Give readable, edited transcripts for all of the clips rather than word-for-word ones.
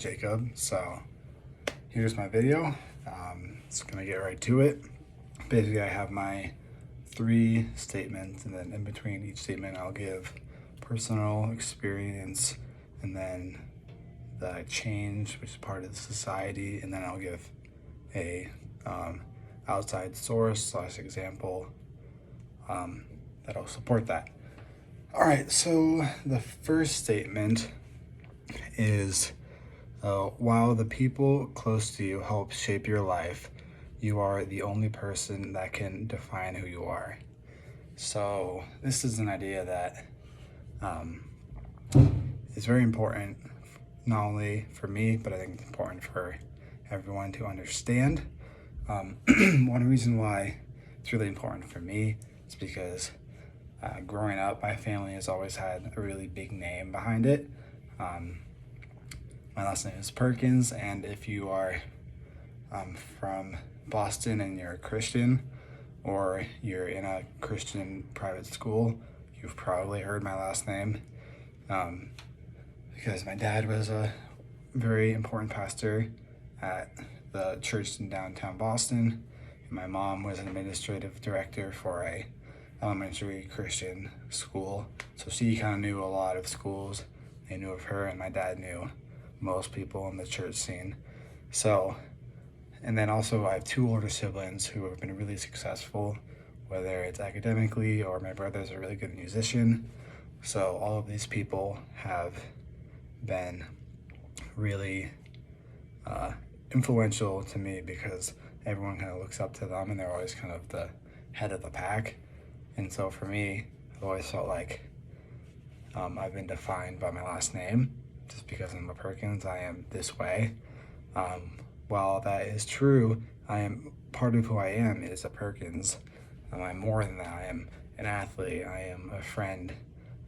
Jacob. So here's my video. It's gonna get right to it. Basically, I have my 3 statements, and then in between each statement, I'll give personal experience, and then the change, which is part of the society, and then I'll give a outside source / example that'll support that. All right, so the first statement is, while the people close to you help shape your life, you are the only person that can define who you are. So this is an idea that is very important, not only for me, but I think it's important for everyone to understand. One reason why it's really important for me is because growing up, my family has always had a really big name behind it. My last name is Perkins, and if you are from Boston and you're a Christian, or you're in a Christian private school, you've probably heard my last name, because my dad was a very important pastor at the church in downtown Boston, and my mom was an administrative director for a elementary Christian school. So she kind of knew a lot of schools. They knew of her, and my dad knew most people in the church scene. So, and then also I have 2 older siblings who have been really successful, whether it's academically or my brother's a really good musician. So all of these people have been really influential to me because everyone kind of looks up to them and they're always kind of the head of the pack. And so for me, I've always felt like I've been defined by my last name. Just because I'm a Perkins, I am this way. While that is true, I am part of who I am is a Perkins. I'm more than that. I am an athlete. I am a friend.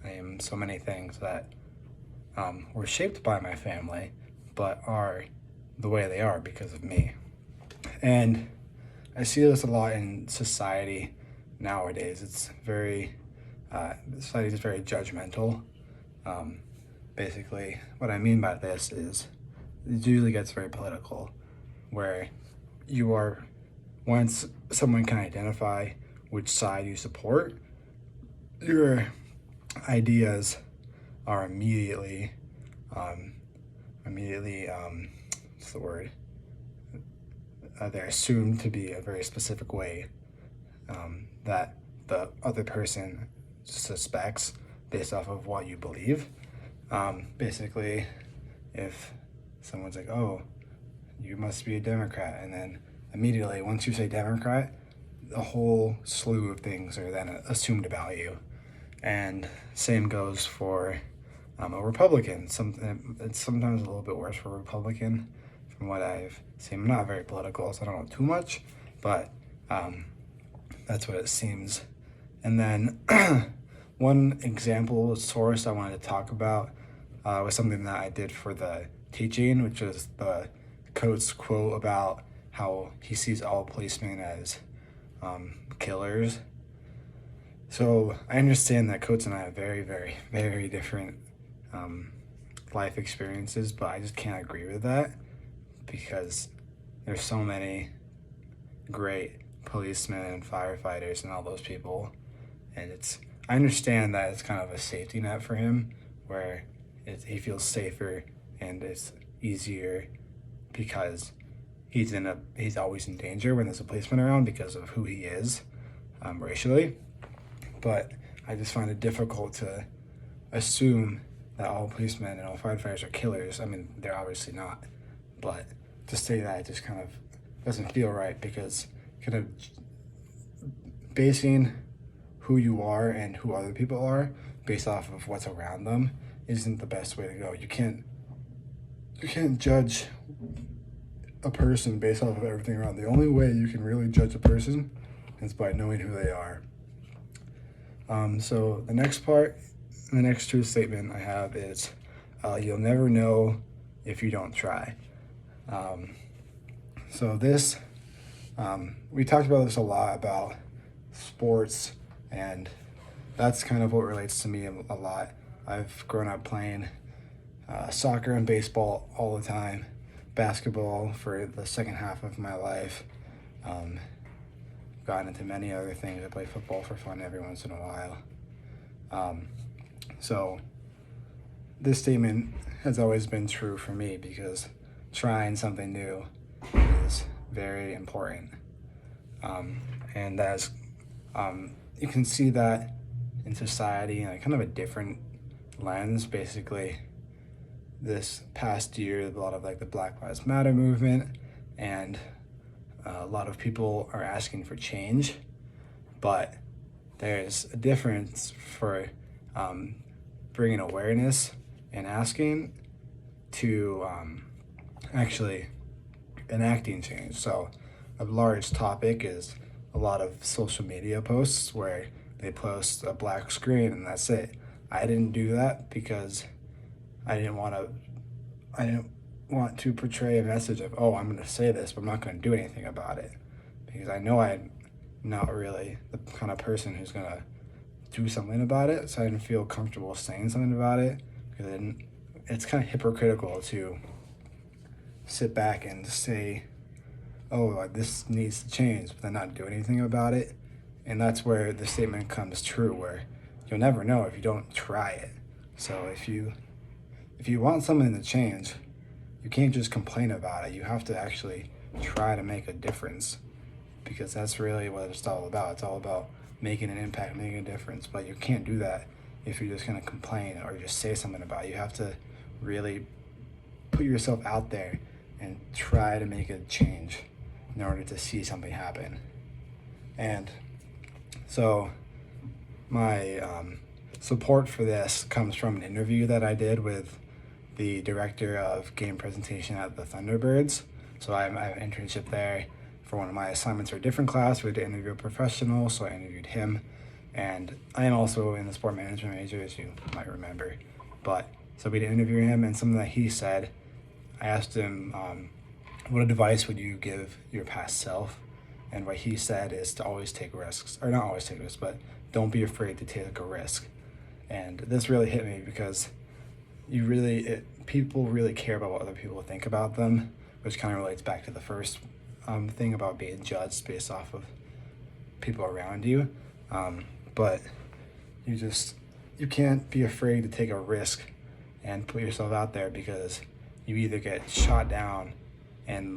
I am so many things that were shaped by my family, but are the way they are because of me. And I see this a lot in society nowadays. It's very, society is very judgmental. Basically, what I mean by this is it usually gets very political, where you are, once someone can identify which side you support, your ideas are immediately, what's the word? They're assumed to be a very specific way that the other person suspects based off of what you believe. Basically, if someone's like, oh, you must be a Democrat, and then immediately once you say Democrat, a whole slew of things are then assumed about you. And same goes for a Republican. It's sometimes a little bit worse for a Republican from what I've seen. I'm not very political, so I don't know too much, but that's what it seems. And then one example source I wanted to talk about was something that I did for the teaching, which is the Coates quote about how he sees all policemen as killers. So I understand that Coates and I have very, very, very different life experiences, but I just can't agree with that because there's so many great policemen and firefighters and all those people, and I understand that it's kind of a safety net for him where he feels safer and it's easier because he's always in danger when there's a policeman around because of who he is racially. But I just find it difficult to assume that all policemen and all firefighters are killers. I mean, they're obviously not, but to say that it just kind of doesn't feel right because kind of basing who you are and who other people are based off of what's around them isn't the best way to go. You can't judge a person based off of everything around. The only way you can really judge a person is by knowing who they are. So the next true statement I have is, you'll never know if you don't try. So this, we talked about this a lot about sports, and that's kind of what relates to me a lot. I've grown up playing soccer and baseball all the time, basketball for the second half of my life. Gotten into many other things. I play football for fun every once in a while. So this statement has always been true for me because trying something new is very important. And as you can see that in society in kind of a different lens. Basically, this past year, a lot of the Black Lives Matter movement, and a lot of people are asking for change, but there's a difference for bringing awareness and asking to actually enacting change. So a large topic is a lot of social media posts where they post a black screen and that's it. I didn't do that because I didn't want to portray a message of, oh, I'm going to say this, but I'm not going to do anything about it, because I know I'm not really the kind of person who's going to do something about it. So I didn't feel comfortable saying something about it, because it's kind of hypocritical to sit back and say, oh, this needs to change, but then not do anything about it. And that's where the statement comes true, where you'll never know if you don't try it. So if you want something to change, you can't just complain about it. You have to actually try to make a difference, because that's really what it's all about. It's all about making an impact, making a difference. But you can't do that if you're just going to complain or just say something about it. You have to really put yourself out there and try to make a change in order to see something happen. And so my support for this comes from an interview that I did with the director of game presentation at the Thunderbirds. So I have an internship there for one of my assignments for a different class. We had to interview a professional, so I interviewed him. And I am also in the sport management major, as you might remember. But so we had to interview him, and something that he said, I asked him, what advice would you give your past self? And what he said is to always take risks, or not always take risks, but don't be afraid to take a risk. And this really hit me because people really care about what other people think about them, which kind of relates back to the first thing about being judged based off of people around you. But you can't be afraid to take a risk and put yourself out there, because you either get shot down, and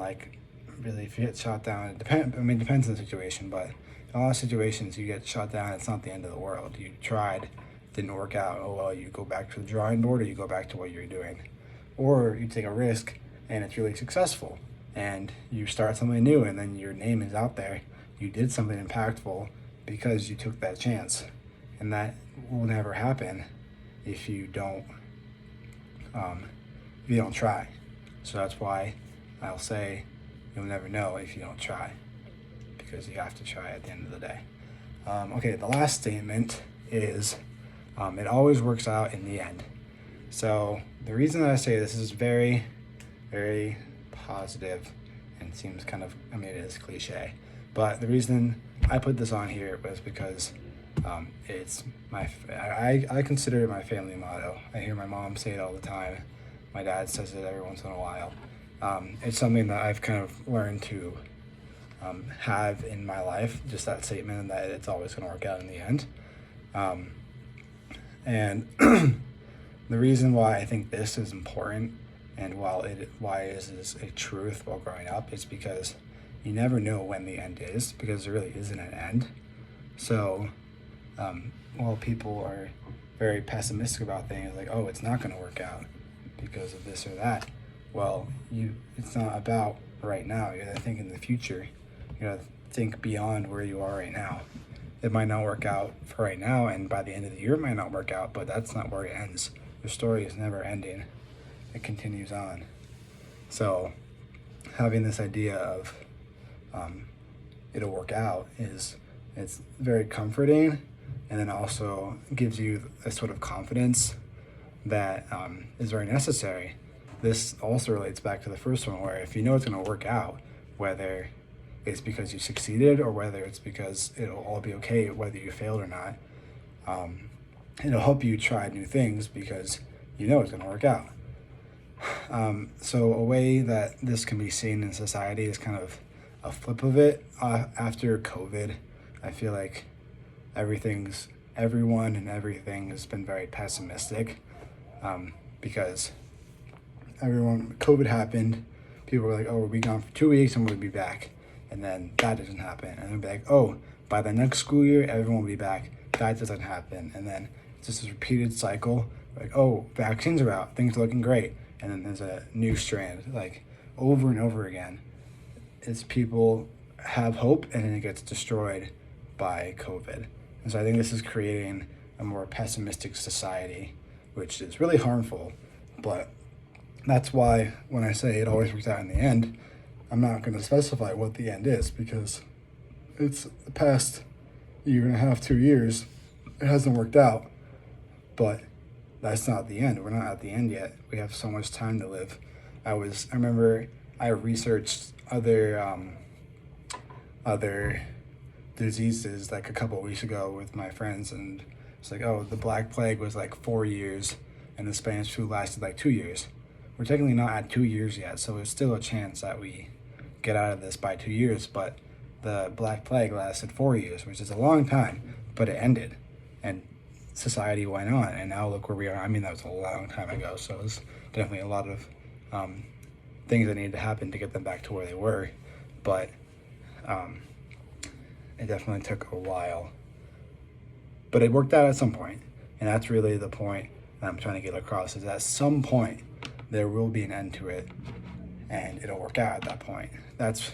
really, if you get shot down, it depends on the situation, but in a lot of situations you get shot down, it's not the end of the world. You tried, didn't work out, oh well, you go back to the drawing board, or you go back to what you're doing. Or you take a risk and it's really successful, and you start something new, and then your name is out there. You did something impactful because you took that chance, and that will never happen if you don't try. So that's why I'll say you'll never know if you don't try, because you have to try at the end of the day. Okay, the last statement is it always works out in the end. So the reason that I say this is very, very positive, and seems kind of, it is cliche, but the reason I put this on here was because it's I consider it my family motto. I hear my mom say it all the time. My dad says it every once in a while. It's something that I've kind of learned to have in my life, just that statement that it's always going to work out in the end. And the reason why I think this is important, and why is this a truth while growing up, is because you never know when the end is, because there really isn't an end. So while people are very pessimistic about things, like, oh, it's not going to work out because of this or that, well, it's not about right now. You gotta think in the future. You gotta think beyond where you are right now. It might not work out for right now, and by the end of the year it might not work out, but that's not where it ends. Your story is never ending. It continues on. So having this idea of it'll work out it's very comforting, and then also gives you a sort of confidence that is very necessary. This also relates back to the first one, where if you know it's going to work out, whether it's because you succeeded or whether it's because it'll all be okay whether you failed or not, it'll help you try new things because you know it's going to work out. So a way that this can be seen in society is kind of a flip of it. After COVID, I feel like everyone and everything has been very pessimistic, because COVID happened. People were like, "Oh, we'll be gone for 2 weeks and we'll be back," and then that doesn't happen. And they'll be like, "Oh, by the next school year, everyone will be back." That doesn't happen, and then it's just this repeated cycle. Like, "Oh, vaccines are out, things are looking great," and then there's a new strand, like over and over again. It's people have hope, and then it gets destroyed by COVID. And so I think this is creating a more pessimistic society, which is really harmful. But that's why when I say it always works out in the end, I'm not going to specify what the end is, because it's the past year and a half, 2 years, it hasn't worked out. But that's not the end. We're not at the end yet. We have so much time to live. I remember I researched other diseases like a couple of weeks ago with my friends, and it's like, oh, the Black Plague was like 4 years, and the Spanish flu lasted like 2 years. We're technically not at 2 years yet, so there's still a chance that we get out of this by 2 years. But the Black Plague lasted 4 years, which is a long time, but it ended, and society went on, and now look where we are. I mean, that was a long time ago, so there's definitely a lot of things that needed to happen to get them back to where they were, but it definitely took a while. But it worked out at some point, and that's really the point that I'm trying to get across, is at some point there will be an end to it, and it'll work out at that point. That's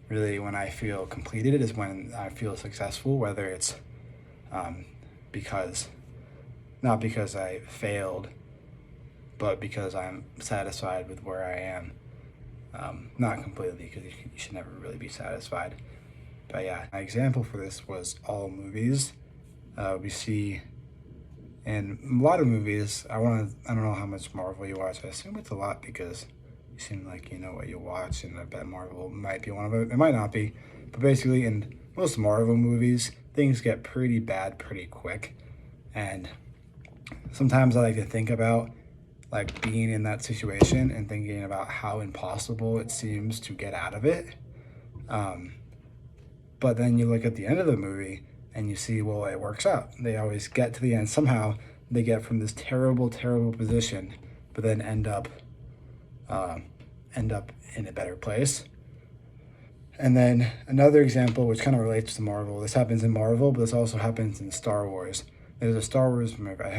really when I feel completed, is when I feel successful, whether it's not because I failed, but because I'm satisfied with where I am. Not completely, because you should never really be satisfied. But yeah, my example for this was all movies. We see in a lot of movies, I don't know how much Marvel you watch. I assume it's a lot, because you seem like you know what you watch, and I bet Marvel might be one of it. It might not be, but basically in most Marvel movies, things get pretty bad pretty quick. And sometimes I like to think about like being in that situation and thinking about how impossible it seems to get out of it. But then you look at the end of the movie and you see, well, it works out. They always get to the end. Somehow they get from this terrible, terrible position, but then end up in a better place. And then another example, which kind of relates to Marvel. This happens in Marvel, but this also happens in Star Wars. There's a Star Wars movie. I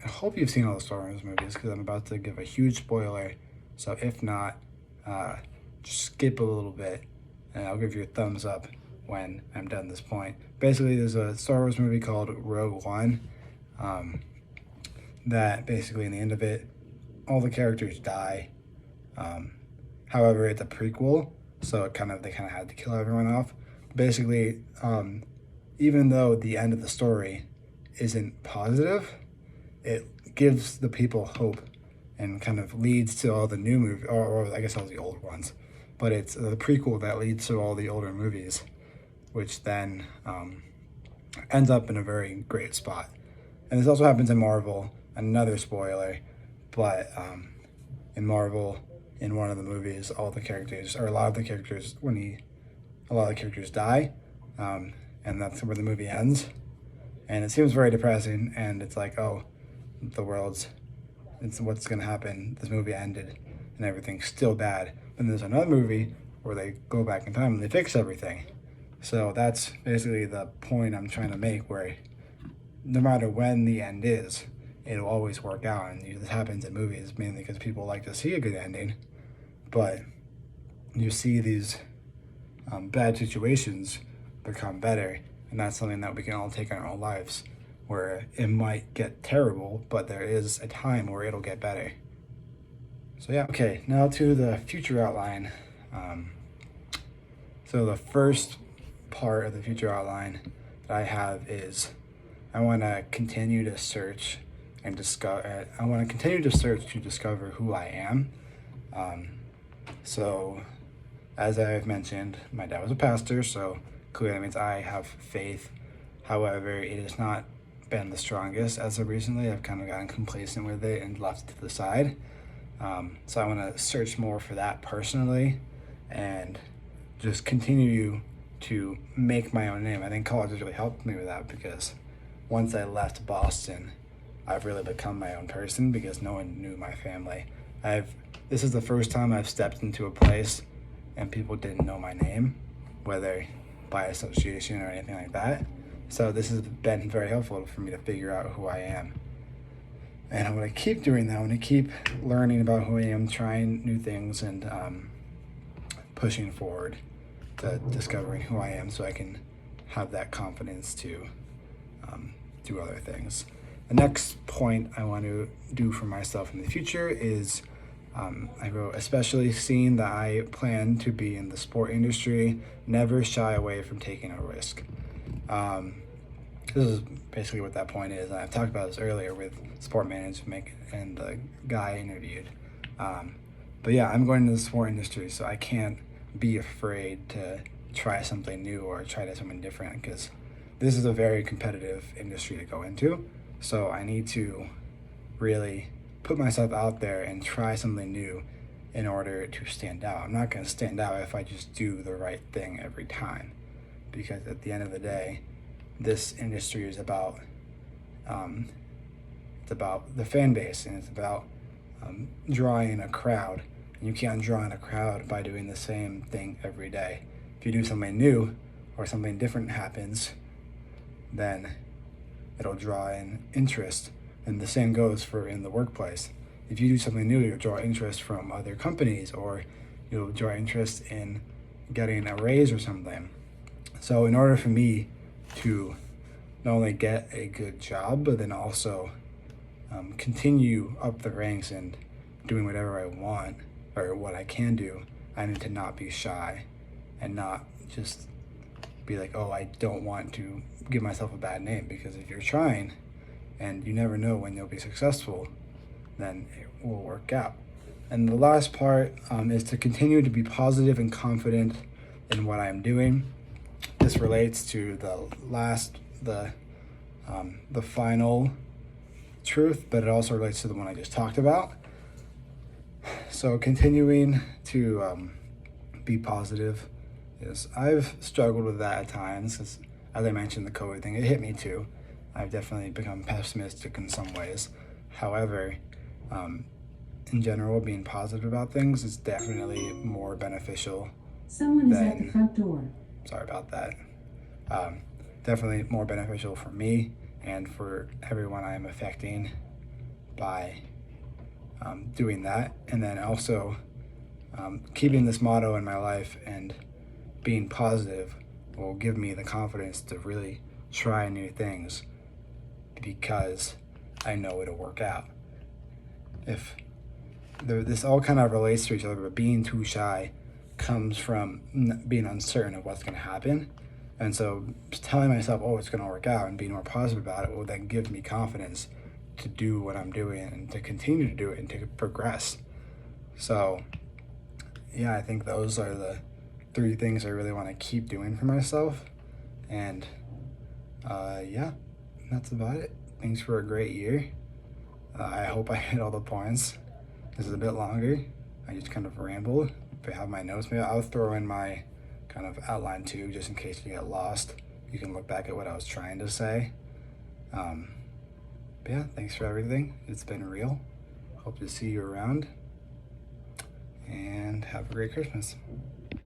hope you've seen all the Star Wars movies, because I'm about to give a huge spoiler. So if not, just skip a little bit, and I'll give you a thumbs up when I'm done this point. Basically, there's a Star Wars movie called Rogue One, that basically in the end of it, all the characters die. However, it's a prequel, so they kind of had to kill everyone off. Basically, even though the end of the story isn't positive, it gives the people hope and kind of leads to all the new movies, or I guess all the old ones. But it's the prequel that leads to all the older movies, which then ends up in a very great spot. And this also happens in Marvel. Another spoiler, but in Marvel, in one of the movies, all the characters, or a lot of the characters die, and that's where the movie ends. And it seems very depressing, and it's like, oh, it's what's gonna happen. This movie ended, and everything's still bad. Then there's another movie where they go back in time and they fix everything. So that's basically the point I'm trying to make, where no matter when the end is, it'll always work out. And this happens in movies mainly because people like to see a good ending, but you see these bad situations become better, and that's something that we can all take in our own lives, where it might get terrible, but there is a time where it'll get better. So yeah, okay, now to the future outline. So the first part of the future outline that I have is I want to continue to search and discover. I want to continue to search to discover who I am. So, as I've mentioned, my dad was a pastor, so clearly that means I have faith. However, it has not been the strongest as of recently. I've kind of gotten complacent with it and left it to the side. So I want to search more for that personally and just continue to make my own name. I think college has really helped me with that because once I left Boston, I've really become my own person because no one knew my family. This is the first time I've stepped into a place and people didn't know my name, whether by association or anything like that. So this has been very helpful for me to figure out who I am. And I'm going to keep doing that. I'm going to keep learning about who I am, trying new things, and pushing forward to discovering who I am so I can have that confidence to do other things. The next point I want to do for myself in the future is I wrote, especially seeing that I plan to be in the sport industry, never shy away from taking a risk. This is basically what that point is. I've talked about this earlier with sport management and the guy I interviewed. But yeah, I'm going into the sport industry, so I can't be afraid to try something new or try something different because this is a very competitive industry to go into. So I need to really put myself out there and try something new in order to stand out. I'm not going to stand out if I just do the right thing every time, because at the end of the day, this industry is about it's about the fan base, and it's about drawing a crowd. And you can't draw in a crowd by doing the same thing every day. If you do something new or something different happens, then it'll draw in interest. And the same goes for in the workplace. If you do something new, you'll draw interest from other companies, or you'll draw interest in getting a raise or something. So in order for me to not only get a good job, but then also continue up the ranks and doing whatever I want or what I can do, I need to not be shy and not just be like, oh, I don't want to give myself a bad name, because if you're trying and you never know when you'll be successful, then it will work out. And the last part is to continue to be positive and confident in what I'm doing. This relates to the final truth, but it also relates to the one I just talked about. So continuing to be positive is, I've struggled with that at times, because as I mentioned, the COVID thing, it hit me too. I've definitely become pessimistic in some ways. However, in general, being positive about things is definitely more beneficial. Someone is at the front door. Sorry about that. Definitely more beneficial for me and for everyone I am affecting by doing that. And then also keeping this motto in my life and being positive will give me the confidence to really try new things, because I know it'll work out. If this all kind of relates to each other, but being too shy comes from being uncertain of what's going to happen. And so telling myself, oh, it's going to work out, and being more positive about it will then give me confidence to do what I'm doing and to continue to do it and to progress. So yeah, I think those are the 3 things I really want to keep doing for myself. And yeah, that's about it. Thanks for a great year. I hope I hit all the points. This is a bit longer. I just kind of rambled. If I have my notes, maybe I'll throw in my kind of outline too, just in case you get lost. You can look back at what I was trying to say. But yeah, thanks for everything. It's been real. Hope to see you around. And have a great Christmas.